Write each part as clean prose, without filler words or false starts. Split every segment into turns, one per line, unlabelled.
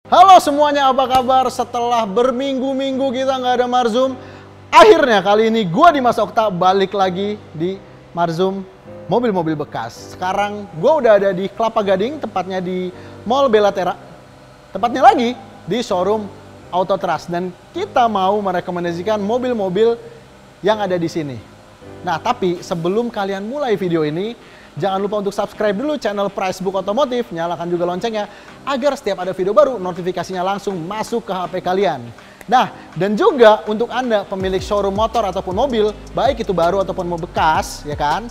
Halo semuanya, apa kabar? Setelah berminggu-minggu kita nggak ada Marzum, akhirnya kali ini gue di Mas Okta balik lagi di Marzum mobil-mobil bekas. Sekarang gue udah ada di Kelapa Gading, tepatnya di Mall Belatera. Tepatnya lagi di showroom Auto Trust, dan kita mau merekomendasikan mobil-mobil yang ada di sini. Nah, tapi sebelum kalian mulai video ini, jangan lupa untuk subscribe dulu channel Pricebook Otomotif, nyalakan juga loncengnya agar setiap ada video baru notifikasinya langsung masuk ke HP kalian. Nah, dan juga untuk Anda pemilik showroom motor ataupun mobil, baik itu baru ataupun mau bekas, ya kan?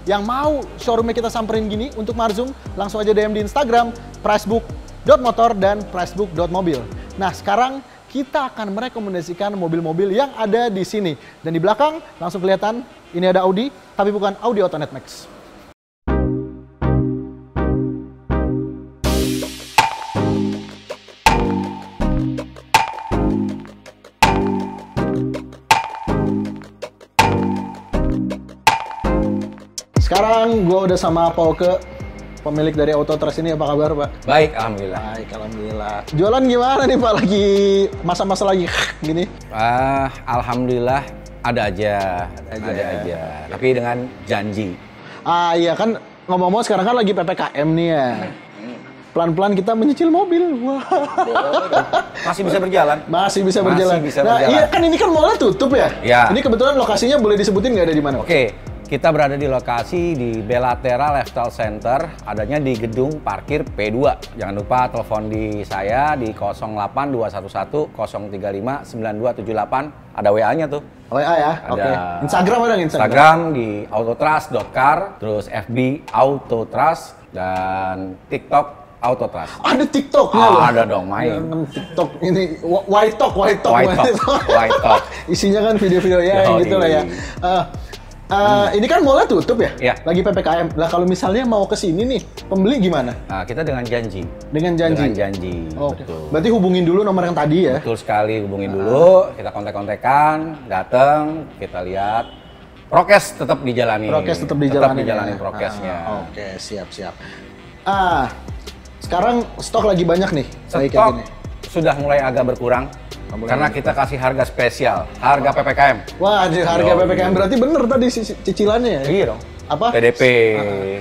Yang mau showroomnya kita samperin gini untuk Marzum, langsung aja DM di Instagram pricebook.motor dan pricebook.mobil. Nah, sekarang kita akan merekomendasikan mobil-mobil yang ada di sini. Dan di belakang langsung kelihatan ini ada Audi, tapi bukan Audi Autonet Max. Sekarang gue udah sama Pauke, pemilik dari Auto Trust ini. Apa kabar, Pak?
Baik, alhamdulillah.
Baik, alhamdulillah. Jualan gimana nih, Pak? Lagi masa-masa lagi gini?
Alhamdulillah ada aja. Tapi dengan janji.
Iya kan, ngomong-ngomong sekarang kan lagi PPKM nih ya. Pelan-pelan kita menyicil mobil. Wah.
Masih bisa berjalan.
Masih bisa berjalan.
Berjalan.
Iya kan, ini kan mallnya tutup ya?
Ya.
Ini kebetulan lokasinya boleh disebutin nggak ada di mana?
Oke, kita berada di lokasi di Belatera Lifestyle Center, adanya di gedung parkir P2. Jangan lupa telepon di saya di 08211 035 9278. Ada WA-nya tuh.
WA ya? Oke. Instagram ada nggak?
Instagram di autotrust.car, terus FB Autotrust, dan TikTok Autotrust.
Ada TikToknya loh?
Ada dong, main.
TikTok ini White Talk. Isinya kan video-video ya gitu lah ya. Ini kan mallnya tutup ya?
Iya.
Lagi PPKM. Lah kalau misalnya mau ke sini nih, pembeli gimana?
Nah, kita dengan janji.
Dengan janji?
Dengan janji.
Oh,
betul.
Berarti hubungin dulu nomor yang tadi ya?
Betul sekali, hubungin dulu. Kita kontak-kontakan, datang, kita lihat. Prokes tetap dijalani.
Prokes tetap dijalani.
Tetap dijalani prokesnya.
Oke, siap. Sekarang stok lagi banyak nih.
Stok sudah mulai agak berkurang. Karena kita kasih harga spesial, harga PPKM.
Wah, harga PPKM berarti bener tadi cicilannya ya?
Iya dong.
Apa?
PDP.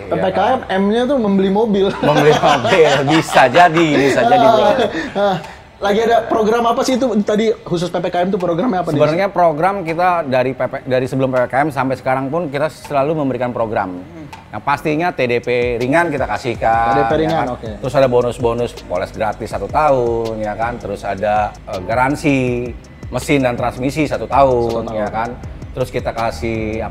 PPKM, ya kan? M-nya tuh membeli mobil.
Membeli mobil, bisa jadi bro.
Lagi ada program apa sih itu tadi khusus PPKM tuh programnya apa?
Sebenarnya program kita dari sebelum PPKM sampai sekarang pun kita selalu memberikan program. Yang pastinya TDP ringan kita kasihkan.
TDP ringan,
ya kan?
oke.
Terus ada bonus-bonus poles gratis 1 tahun, ya kan. Terus ada garansi mesin dan transmisi 1 tahun, ya kan. Terus kita kasih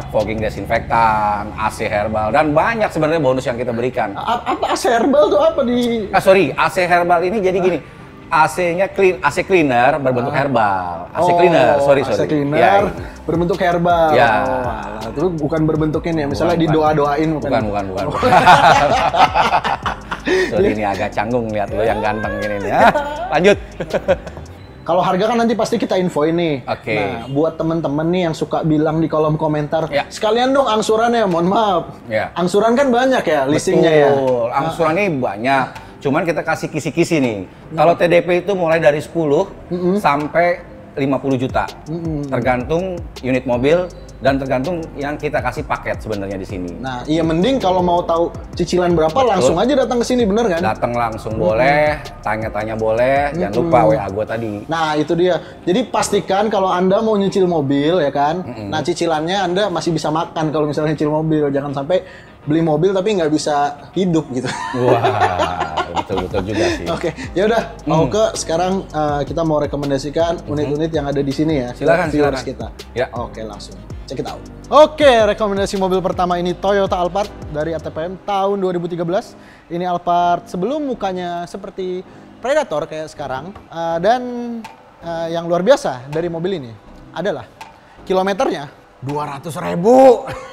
fogging desinfektan, AC herbal, dan banyak sebenarnya bonus yang kita berikan.
Apa AC herbal tuh apa di?
AC herbal ini jadi gini. AC-nya AC cleaner berbentuk herbal. AC cleaner, sorry.
AC cleaner berbentuk herbal.
Ya.
Itu bukan berbentuk ini ya, misalnya didoa-doain bukan.
Bukan. Sorry, ini agak canggung lihat lo yang ganteng gini nih. Lanjut.
Kalau harga kan nanti pasti kita infoin nih.
Oke.
Nah, buat temen-temen nih yang suka bilang di kolom komentar,
ya,
sekalian dong angsurannya, mohon maaf.
Ya.
Angsuran kan banyak ya, listingnya ya.
Betul, angsurannya banyak. Cuman kita kasih kisi-kisi nih. Kalau TDP itu mulai dari 10 sampai 50 juta. Tergantung unit mobil dan tergantung yang kita kasih paket sebenarnya di sini.
Nah, iya mending kalau mau tahu cicilan berapa langsung aja datang ke sini, bener kan?
Datang langsung boleh, tanya-tanya boleh, jangan lupa WA gue tadi.
Nah, itu dia. Jadi pastikan kalau Anda mau nyicil mobil ya kan. Nah, cicilannya Anda masih bisa makan kalau misalnya nyicil mobil. Jangan sampai beli mobil tapi nggak bisa hidup gitu.
Wah, betul juga sih.
Oke, ya udah. Pauke, sekarang kita mau rekomendasikan unit-unit yang ada di sini ya.
Silakan
kita.
Ya.
Oke, langsung check it out. Oke, rekomendasi mobil pertama ini Toyota Alphard dari ATPM tahun 2013. Ini Alphard sebelum mukanya seperti Predator kayak sekarang, dan yang luar biasa dari mobil ini adalah kilometernya 200.000.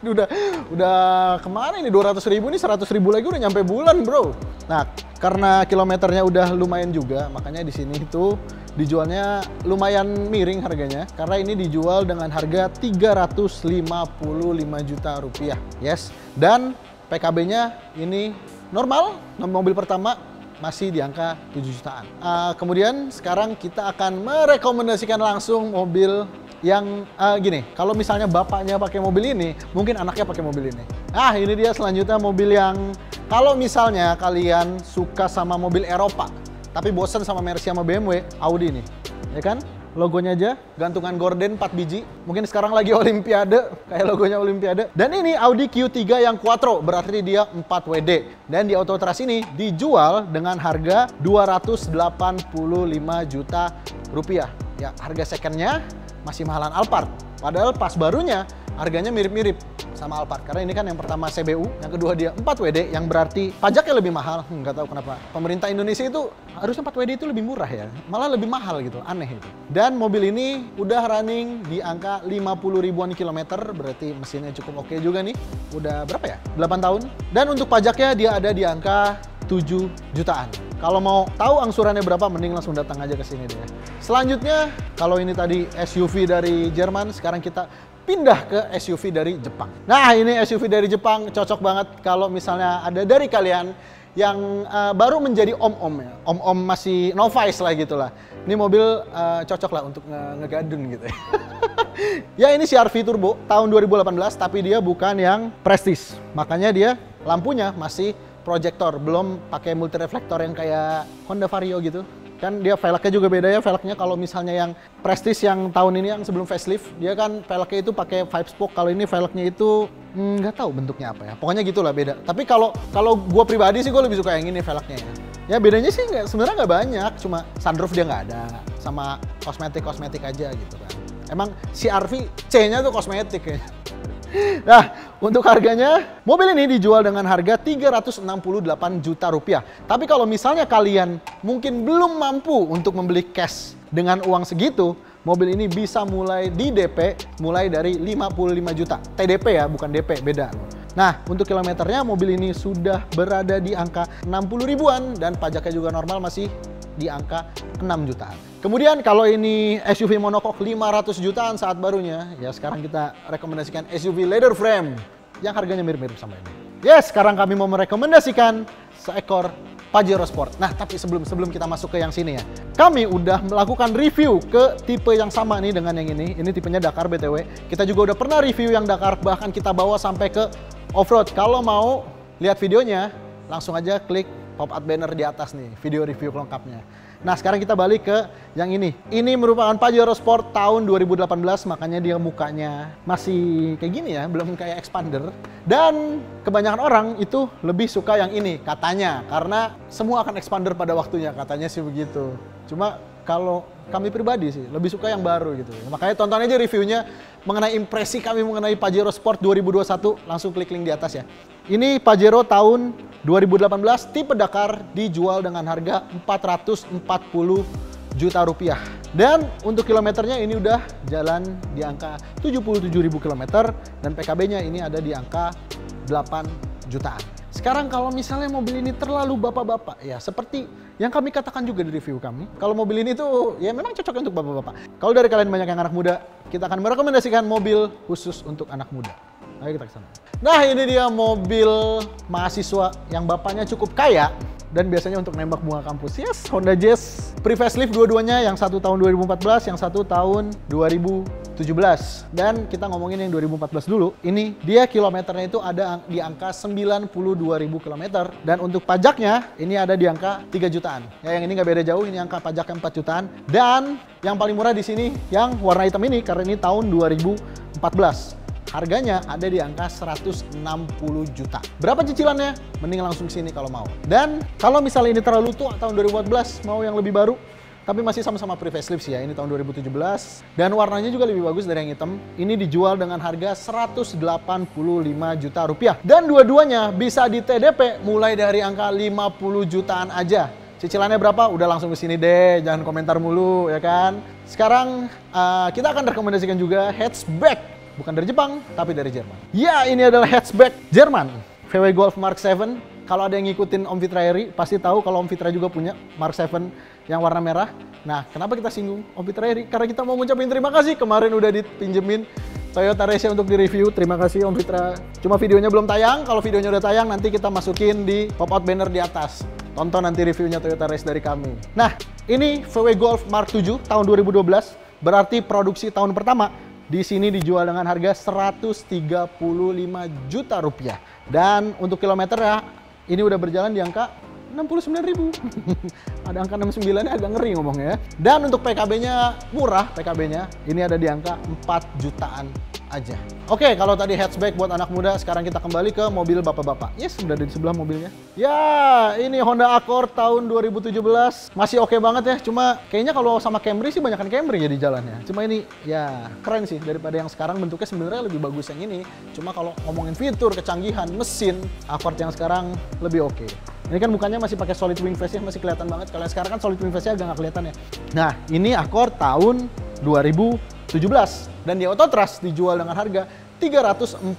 Udah kemana ini 200.000 nih, 100.000 lagi udah nyampe bulan, bro. Nah, karena kilometernya udah lumayan juga, makanya di sini itu dijualnya lumayan miring harganya, karena ini dijual dengan harga 355 juta rupiah. Yes. Dan PKB-nya ini normal, mobil pertama masih di angka 7 jutaan. Kemudian sekarang kita akan merekomendasikan langsung mobil yang gini, kalau misalnya bapaknya pakai mobil ini, mungkin anaknya pakai mobil ini. Ini dia selanjutnya mobil yang kalau misalnya kalian suka sama mobil Eropa, tapi bosan sama Mercy sama BMW, Audi nih, ya kan? Logonya aja, gantungan gorden 4 biji. Mungkin sekarang lagi Olimpiade, kayak logonya Olimpiade. Dan ini Audi Q3 yang Quattro, berarti dia 4WD. Dan di Auto Trust ini dijual dengan harga 285 juta rupiah. Ya, harga secondnya masih mahalan Alphard. Padahal pas barunya harganya mirip-mirip sama Alphard. Karena ini kan yang pertama CBU, yang kedua dia 4WD, yang berarti pajaknya lebih mahal. Nggak tahu kenapa. Pemerintah Indonesia itu harusnya 4WD itu lebih murah ya. Malah lebih mahal gitu, aneh itu. Dan mobil ini udah running di angka 50 ribuan kilometer, berarti mesinnya cukup oke juga nih. Udah berapa ya? 8 tahun. Dan untuk pajaknya dia ada di angka 7 jutaan. Kalau mau tahu angsurannya berapa, mending langsung datang aja ke sini deh. Selanjutnya, kalau ini tadi SUV dari Jerman, sekarang kita pindah ke SUV dari Jepang. Nah, ini SUV dari Jepang cocok banget kalau misalnya ada dari kalian yang baru menjadi om-om ya. Om-om masih novice lah gitu lah. Ini mobil cocok lah untuk ngegadun gitu ya. Ya, ini CR-V Turbo tahun 2018, tapi dia bukan yang Prestige. Makanya dia lampunya masih proyektor, belum pakai multi reflektor yang kayak Honda Vario gitu. Kan dia velgnya juga beda ya, velgnya kalau misalnya yang Prestige yang tahun ini yang sebelum facelift, dia kan velgnya itu pakai 5 spoke, kalau ini velgnya itu nggak tahu bentuknya apa ya. Pokoknya gitulah beda. Tapi kalau gue pribadi sih gue lebih suka yang ini velgnya ya. Ya bedanya sih sebenarnya nggak banyak, cuma sunroof dia nggak ada, sama kosmetik aja gitu kan. Emang CR-V C-nya tuh kosmetik ya. Nah, untuk harganya, mobil ini dijual dengan harga 368 juta rupiah. Tapi kalau misalnya kalian mungkin belum mampu untuk membeli cash dengan uang segitu, mobil ini bisa mulai di DP mulai dari 55 juta. TDP ya, bukan DP, beda. Nah, untuk kilometernya mobil ini sudah berada di angka 60 ribuan dan pajaknya juga normal masih di angka 6 jutaan. Kemudian kalau ini SUV monocoque 500 jutaan saat barunya, ya sekarang kita rekomendasikan SUV leather frame yang harganya mirip-mirip sama ini. Yes, sekarang kami mau merekomendasikan seekor Pajero Sport. Nah, tapi sebelum kita masuk ke yang sini ya, kami udah melakukan review ke tipe yang sama nih dengan yang ini. Ini tipenya Dakar BTW. Kita juga udah pernah review yang Dakar, bahkan kita bawa sampai ke off-road. Kalau mau lihat videonya, langsung aja klik pop-up banner di atas nih, video review lengkapnya. Nah, sekarang kita balik ke yang ini. Ini merupakan Pajero Sport tahun 2018, makanya dia mukanya masih kayak gini ya, belum kayak expander. Dan kebanyakan orang itu lebih suka yang ini, katanya. Karena semua akan expander pada waktunya, katanya sih begitu. Cuma kalau kami pribadi sih, lebih suka yang baru gitu. Makanya tonton aja reviewnya mengenai impresi kami mengenai Pajero Sport 2021, langsung klik link di atas ya. Ini Pajero tahun 2018 tipe Dakar dijual dengan harga 440 juta rupiah. Dan untuk kilometernya ini udah jalan di angka 77.000 km dan PKB-nya ini ada di angka 8 jutaan. Sekarang kalau misalnya mobil ini terlalu bapak-bapak ya, seperti yang kami katakan juga di review kami, kalau mobil ini tuh ya memang cocok untuk bapak-bapak. Kalau dari kalian banyak yang anak muda, kita akan merekomendasikan mobil khusus untuk anak muda. Ayo kita kesana. Nah, ini dia mobil mahasiswa yang bapaknya cukup kaya dan biasanya untuk nembak bunga kampus. Yes, Honda Jazz pre-facelift dua-duanya, yang satu tahun 2014, yang satu tahun 2017. Dan kita ngomongin yang 2014 dulu. Ini dia kilometernya itu ada di angka 92.000 km dan untuk pajaknya ini ada di angka 3 jutaan. Ya, yang ini nggak beda jauh, ini angka pajaknya 4 jutaan. Dan yang paling murah di sini yang warna hitam ini karena ini tahun 2014. Harganya ada di angka 160 juta. Berapa cicilannya? Mending langsung sini kalau mau. Dan kalau misalnya ini terlalu tua tahun 2014, mau yang lebih baru, tapi masih sama-sama pre-facelift sih ya. Ini tahun 2017 dan warnanya juga lebih bagus dari yang hitam. Ini dijual dengan harga 185 juta rupiah. Dan dua-duanya bisa di TDP mulai dari angka 50 jutaan aja. Cicilannya berapa? Udah langsung ke sini deh, jangan komentar mulu ya kan. Sekarang kita akan rekomendasikan juga hatchback. Bukan dari Jepang, tapi dari Jerman. Ya, ini adalah hatchback Jerman. VW Golf Mark 7. Kalau ada yang ngikutin Om Fitra Eri, pasti tahu kalau Om Fitra juga punya Mark 7 yang warna merah. Nah, kenapa kita singgung Om Fitra Eri? Karena kita mau ngucapin terima kasih. Kemarin udah dipinjemin Toyota Race untuk di-review. Terima kasih Om Fitra. Cuma videonya belum tayang. Kalau videonya udah tayang, nanti kita masukin di pop-out banner di atas. Tonton nanti reviewnya Toyota Race dari kami. Nah, ini VW Golf Mark 7 tahun 2012, berarti produksi tahun pertama. Di sini dijual dengan harga 135 juta rupiah. Dan untuk kilometernya, ini udah berjalan di angka 69.000. Ada angka 69-nya agak ngeri ngomongnya ya. Dan untuk PKB-nya murah, PKB-nya ini ada di angka 4 jutaan aja. Oke, kalau tadi hatchback buat anak muda, sekarang kita kembali ke mobil bapak-bapak. Yes, udah di sebelah mobilnya. Ya, ini Honda Accord tahun 2017. Masih oke banget ya, cuma kayaknya kalau sama Camry sih banyakan Camry ya di jalannya. Cuma ini ya keren sih daripada yang sekarang, bentuknya sebenarnya lebih bagus yang ini. Cuma kalau ngomongin fitur, kecanggihan, mesin, Accord yang sekarang lebih oke. Ini kan mukanya masih pakai solid wing face ya, masih kelihatan banget. Kalau yang sekarang kan solid wing face-nya agak nggak kelihatan ya. Nah, ini Accord tahun 2017 dan di Autotrust dijual dengan harga 345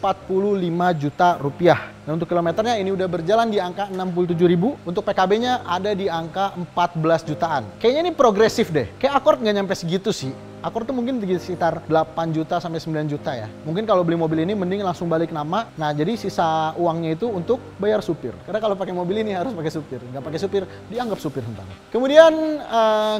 juta rupiah. Dan untuk kilometernya ini udah berjalan di angka 67.000. Untuk PKB-nya ada di angka 14 jutaan. Kayaknya ini progresif deh. Kayak Accord nggak nyampe segitu sih. Accord tuh mungkin sekitar 8 juta sampai 9 juta ya. Mungkin kalau beli mobil ini mending langsung balik nama. Nah, jadi sisa uangnya itu untuk bayar supir. Karena kalau pakai mobil ini harus pakai supir. Nggak pakai supir, dianggap supir tentang. Kemudian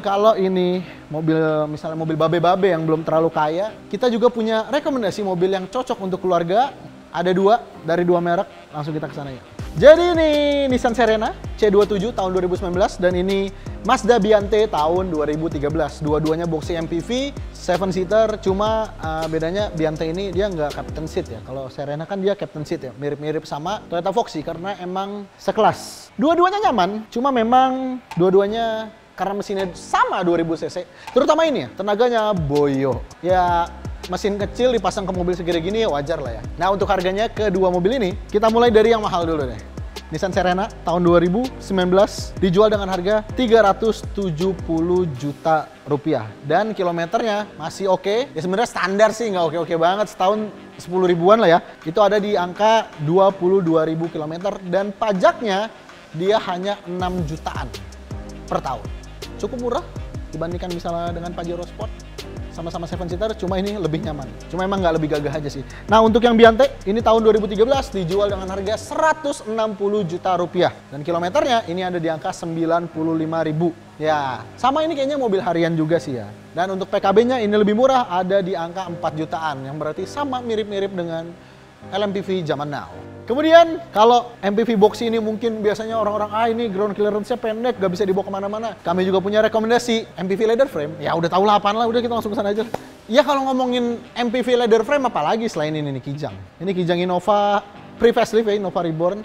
kalau ini mobil, misalnya mobil babe-babe yang belum terlalu kaya, kita juga punya rekomendasi mobil yang cocok untuk keluarga. Ada dua, dari dua merek, langsung kita ke sana ya. Jadi ini Nissan Serena C27 tahun 2019 dan ini Mazda Biante tahun 2013. Dua-duanya boxy MPV, 7-seater, cuma bedanya Biante ini dia nggak captain seat ya. Kalau Serena kan dia captain seat ya, mirip-mirip sama Toyota Foxy karena emang sekelas. Dua-duanya nyaman, cuma memang dua-duanya karena mesinnya sama 2000 cc. Terutama ini ya, tenaganya boyo. Ya, mesin kecil dipasang ke mobil segede gini ya wajar lah ya. Nah, untuk harganya kedua mobil ini, kita mulai dari yang mahal dulu deh. Nissan Serena tahun 2019 dijual dengan harga 370 juta rupiah. Dan kilometernya masih oke. Ya sebenarnya standar sih, nggak oke-oke banget. Setahun 10 ribuan lah ya. Itu ada di angka 22.000 kilometer. Dan pajaknya dia hanya 6 jutaan per tahun. Cukup murah dibandingkan misalnya dengan Pajero Sport. Sama-sama 7-seater, cuma ini lebih nyaman. Cuma emang nggak lebih gagah aja sih. Nah, untuk yang Biante, ini tahun 2013 dijual dengan harga 160 juta rupiah. Dan kilometernya ini ada di angka 95.000. Ya, sama ini kayaknya mobil harian juga sih ya. Dan untuk PKB-nya ini lebih murah, ada di angka 4 jutaan. Yang berarti sama mirip-mirip dengan LMPV zaman now. Kemudian kalau MPV boxy ini mungkin biasanya orang-orang ini ground clearance-nya pendek, gak bisa dibawa kemana-mana. Kami juga punya rekomendasi MPV leather frame. Ya udah tahu lah apaan lah, udah kita langsung ke sana aja. Ya kalau ngomongin MPV leather frame apalagi selain ini nih Kijang. Ini Kijang Innova pre-facelift ya, Innova Reborn.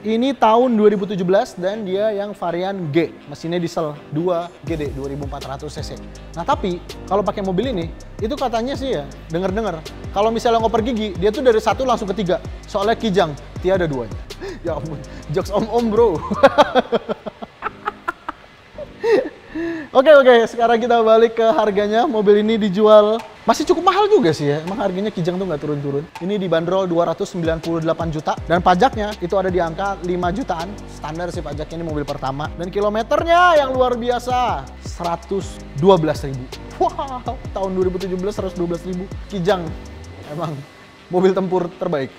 Ini tahun 2017 dan dia yang varian G, mesinnya diesel 2 GD 2400 cc. Nah tapi kalau pakai mobil ini, itu katanya sih ya, denger-dengar kalau misalnya ngoper gigi, dia tuh dari 1 langsung ke 3. Soalnya Kijang tiada duanya. Ya ampun, jokes om-om bro. Oke, sekarang kita balik ke harganya. Mobil ini dijual masih cukup mahal juga sih ya. Emang harganya Kijang tuh nggak turun-turun. Ini dibanderol 298 juta dan pajaknya itu ada di angka 5 jutaan. Standar sih pajaknya, ini mobil pertama. Dan kilometernya yang luar biasa, 112.000. Wow, tahun 2017 112.000. Kijang emang mobil tempur terbaik.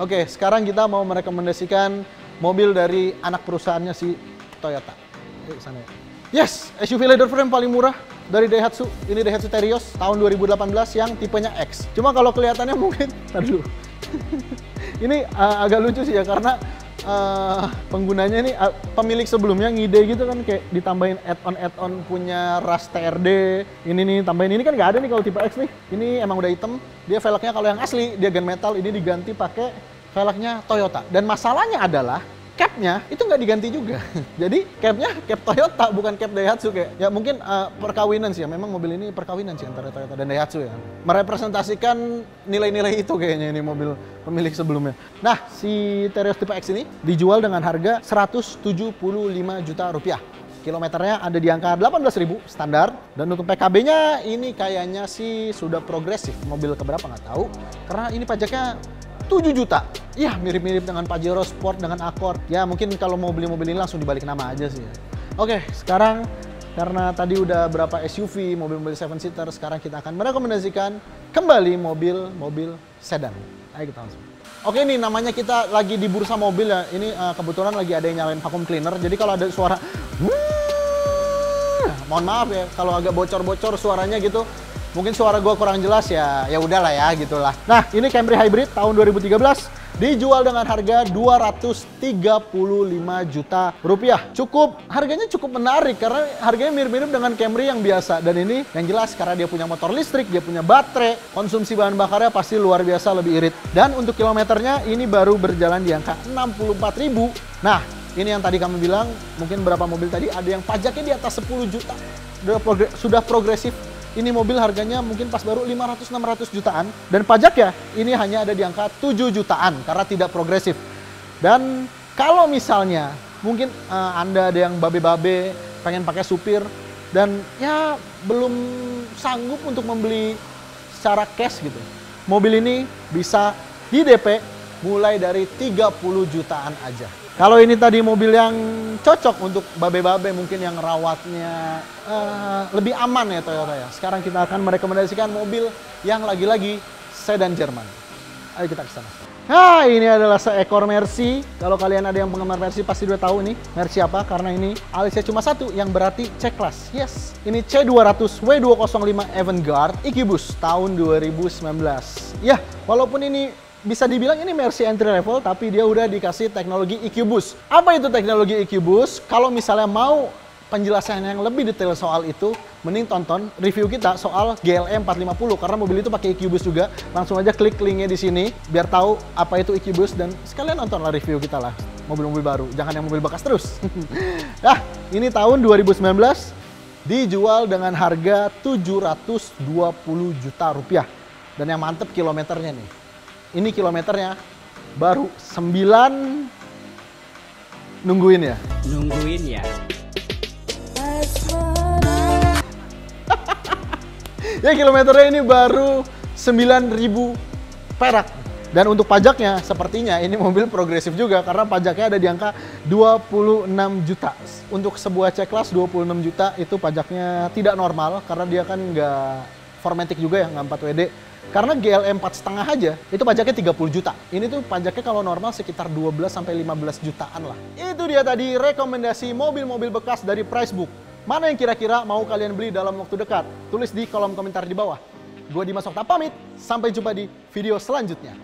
Oke, sekarang kita mau merekomendasikan mobil dari anak perusahaannya si Toyota. Yuk sana ya. Yes, SUV leather frame paling murah dari Daihatsu. Ini Daihatsu Terios tahun 2018 yang tipenya X. Cuma kalau kelihatannya mungkin, aduh. Ini agak lucu sih ya karena penggunanya ini pemilik sebelumnya ngide gitu kan, kayak ditambahin add-on punya RAS TRD. Ini nih tambahin, ini kan nggak ada nih kalau tipe X nih. Ini emang udah hitam. Dia velgnya kalau yang asli dia gunmetal, ini diganti pakai velgnya Toyota. Dan masalahnya adalah capnya itu nggak diganti juga. Jadi capnya cap Toyota, bukan cap Daihatsu kayak. Ya mungkin perkawinan sih ya. Memang mobil ini perkawinan sih antara Toyota dan Daihatsu ya. Merepresentasikan nilai-nilai itu kayaknya ini mobil pemilik sebelumnya. Nah, si Terios tipe X ini dijual dengan harga 175 juta rupiah. Kilometernya ada di angka 18.000 standar. Dan untuk PKB-nya ini kayaknya sih sudah progresif. Mobil keberapa nggak tahu. Karena ini pajaknya 7 juta. Ya, mirip-mirip dengan Pajero Sport, dengan Accord. Ya, mungkin kalau mau beli mobil ini langsung dibalik nama aja sih ya. Oke, sekarang Karena tadi udah berapa SUV, mobil-mobil 7-seater, sekarang kita akan merekomendasikan kembali mobil-mobil sedan. Ayo kita langsung. Oke, ini namanya kita lagi di bursa mobil ya. Ini kebetulan lagi ada yang nyalain vacuum cleaner. Jadi kalau ada suara mohon maaf ya kalau agak bocor-bocor suaranya gitu. Mungkin suara gue kurang jelas ya udahlah ya gitulah. Nah, ini Camry Hybrid tahun 2013 dijual dengan harga 235 juta rupiah. Harganya cukup menarik karena harganya mirip-mirip dengan Camry yang biasa. Dan ini yang jelas karena dia punya motor listrik, dia punya baterai, konsumsi bahan bakarnya pasti luar biasa lebih irit. Dan untuk kilometernya ini baru berjalan di angka 64.000. Nah, ini yang tadi kami bilang, mungkin berapa mobil tadi ada yang pajaknya di atas 10 juta. Sudah progresif. Ini mobil harganya mungkin pas baru 500-600 jutaan. Dan pajaknya ini hanya ada di angka 7 jutaan karena tidak progresif. Dan kalau misalnya mungkin Anda ada yang babe-babe pengen pakai supir dan ya belum sanggup untuk membeli secara cash gitu. Mobil ini bisa di DP mulai dari 30 jutaan aja. Kalau ini tadi mobil yang cocok untuk babe-babe mungkin yang rawatnya lebih aman ya Toyota ya. Sekarang kita akan merekomendasikan mobil yang lagi-lagi sedan Jerman. Ayo kita ke sana. Nah, ini adalah seekor Mercy. Kalau kalian ada yang penggemar Mercy pasti udah tahu nih Mercy apa, karena ini alisnya cuma satu yang berarti C-Class. Yes, ini C200 W205 Avantgarde EcoBoost tahun 2019. Ya, walaupun ini bisa dibilang ini Mercy entry level, tapi dia udah dikasih teknologi EcoBoost. Apa itu teknologi EcoBoost? Kalau misalnya mau penjelasan yang lebih detail soal itu, mending tonton review kita soal GLE 450 karena mobil itu pakai EcoBoost juga. Langsung aja klik linknya di sini biar tahu apa itu EcoBoost dan sekalian nontonlah review kita lah mobil-mobil baru. Jangan yang mobil bekas terus. Nah, ini tahun 2019 dijual dengan harga 720 juta rupiah. Dan yang mantep kilometernya nih. Ini kilometernya baru 9 nungguin ya. Ya kilometernya ini baru 9.000 perak. Dan untuk pajaknya sepertinya ini mobil progresif juga karena pajaknya ada di angka 26 juta. Untuk sebuah C-Class 26 juta itu pajaknya tidak normal karena dia kan nggak 4MATIC juga ya, nggak 4WD. Karena GLE 4,5 aja, itu pajaknya 30 juta. Ini tuh pajaknya kalau normal sekitar 12-15 jutaan lah. Itu dia tadi rekomendasi mobil-mobil bekas dari Pricebook. Mana yang kira-kira mau kalian beli dalam waktu dekat? Tulis di kolom komentar di bawah. Gua Dimas Okta pamit, sampai jumpa di video selanjutnya.